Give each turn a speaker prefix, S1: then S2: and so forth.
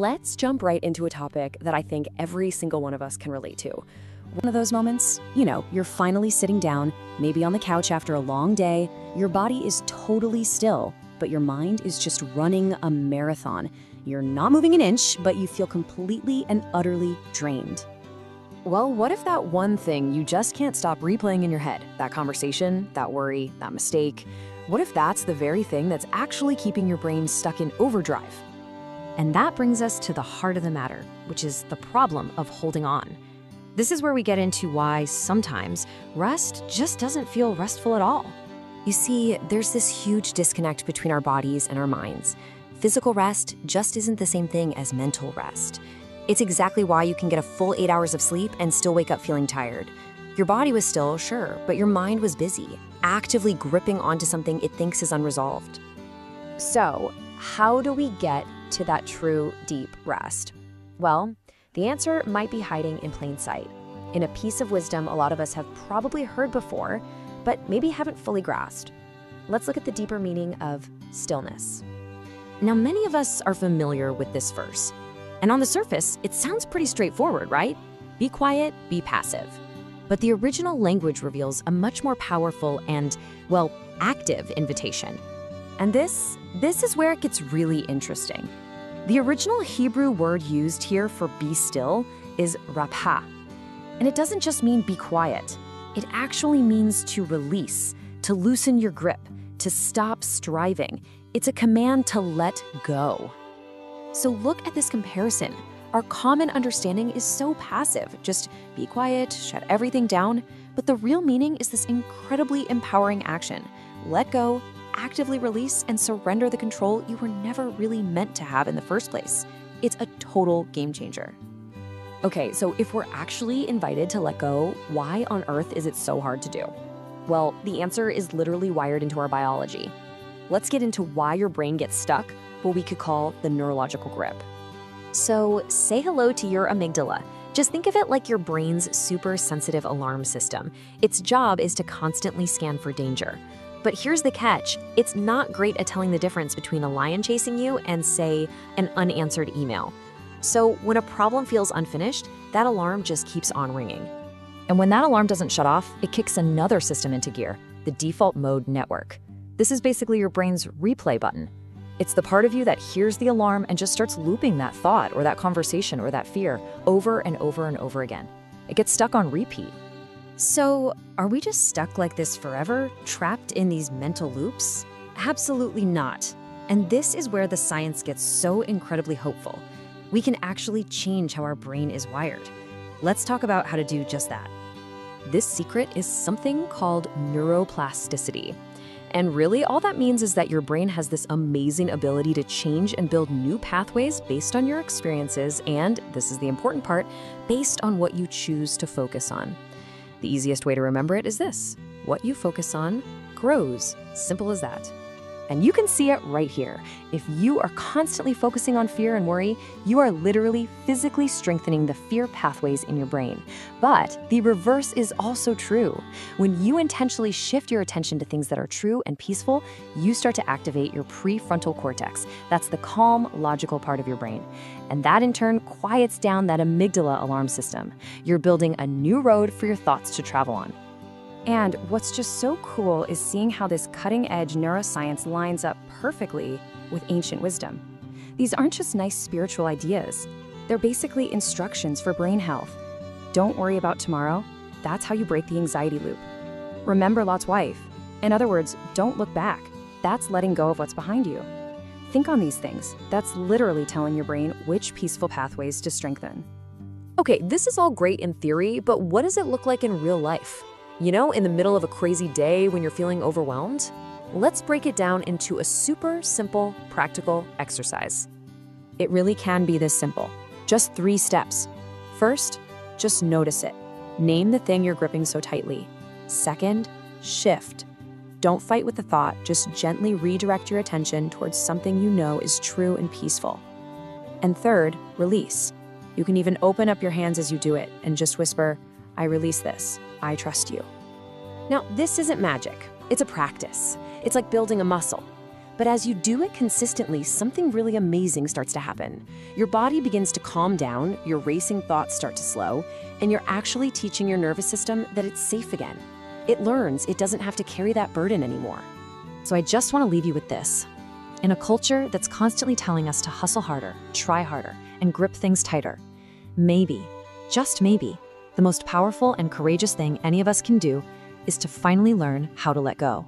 S1: let's jump right into a topic that I think every single one of us can relate to. One of those moments, you're finally sitting down, maybe on the couch after a long day, your body is totally still, but your mind is just running a marathon. You're not moving an inch, but you feel completely and utterly drained. Well, what if that one thing you just can't stop replaying in your head, that conversation, that worry, that mistake, what if that's the very thing that's actually keeping your brain stuck in overdrive? And that brings us to the heart of the matter, which is the problem of holding on. This is where we get into why sometimes rest just doesn't feel restful at all. You see, there's this huge disconnect between our bodies and our minds. Physical rest just isn't the same thing as mental rest. It's exactly why you can get a full 8 hours of sleep and still wake up feeling tired. Your body was still, sure, but your mind was busy, actively gripping onto something it thinks is unresolved. So, how do we get to that true, deep rest? Well, the answer might be hiding in plain sight, in a piece of wisdom a lot of us have probably heard before, but maybe haven't fully grasped. Let's look at the deeper meaning of stillness. Now, many of us are familiar with this verse, and on the surface, it sounds pretty straightforward, right? Be quiet, be passive. But the original language reveals a much more powerful and, active invitation. And this is where it gets really interesting. The original Hebrew word used here for be still is rapha. And it doesn't just mean be quiet. It actually means to release, to loosen your grip, to stop striving. It's a command to let go. So look at this comparison. Our common understanding is so passive. Just be quiet, shut everything down. But the real meaning is this incredibly empowering action. Let go, actively release, and surrender the control you were never really meant to have in the first place. It's a total game changer. Okay, so if we're actually invited to let go, why on earth is it so hard to do? Well, the answer is literally wired into our biology. Let's get into why your brain gets stuck, what we could call the neurological grip. So say hello to your amygdala. Just think of it like your brain's super sensitive alarm system. Its job is to constantly scan for danger. But here's the catch. It's not great at telling the difference between a lion chasing you and, say, an unanswered email. So when a problem feels unfinished, that alarm just keeps on ringing. And when that alarm doesn't shut off, it kicks another system into gear, the default mode network. This is basically your brain's replay button. It's the part of you that hears the alarm and just starts looping that thought or that conversation or that fear over and over and over again. It gets stuck on repeat. So, are we just stuck like this forever, trapped in these mental loops? Absolutely not. And this is where the science gets so incredibly hopeful. We can actually change how our brain is wired. Let's talk about how to do just that. This secret is something called neuroplasticity. And really, all that means is that your brain has this amazing ability to change and build new pathways based on your experiences and, this is the important part, based on what you choose to focus on. The easiest way to remember it is this: what you focus on grows. Simple as that. And you can see it right here. If you are constantly focusing on fear and worry, you are literally physically strengthening the fear pathways in your brain. But the reverse is also true. When you intentionally shift your attention to things that are true and peaceful, you start to activate your prefrontal cortex. That's the calm, logical part of your brain. And that in turn quiets down that amygdala alarm system. You're building a new road for your thoughts to travel on. And what's just so cool is seeing how this cutting-edge neuroscience lines up perfectly with ancient wisdom. These aren't just nice spiritual ideas. They're basically instructions for brain health. Don't worry about tomorrow. That's how you break the anxiety loop. Remember Lot's wife. In other words, don't look back. That's letting go of what's behind you. Think on these things. That's literally telling your brain which peaceful pathways to strengthen. Okay, this is all great in theory, but what does it look like in real life? In the middle of a crazy day when you're feeling overwhelmed? Let's break it down into a super simple, practical exercise. It really can be this simple. Just 3 steps. First, just notice it. Name the thing you're gripping so tightly. Second, shift. Don't fight with the thought, just gently redirect your attention towards something you know is true and peaceful. And third, release. You can even open up your hands as you do it and just whisper, I release this. I trust you. Now, this isn't magic. It's a practice. It's like building a muscle. But as you do it consistently, something really amazing starts to happen. Your body begins to calm down, your racing thoughts start to slow, and you're actually teaching your nervous system that it's safe again. It learns it doesn't have to carry that burden anymore. So I just want to leave you with this. In a culture that's constantly telling us to hustle harder, try harder, and grip things tighter, maybe, just maybe, the most powerful and courageous thing any of us can do is to finally learn how to let go.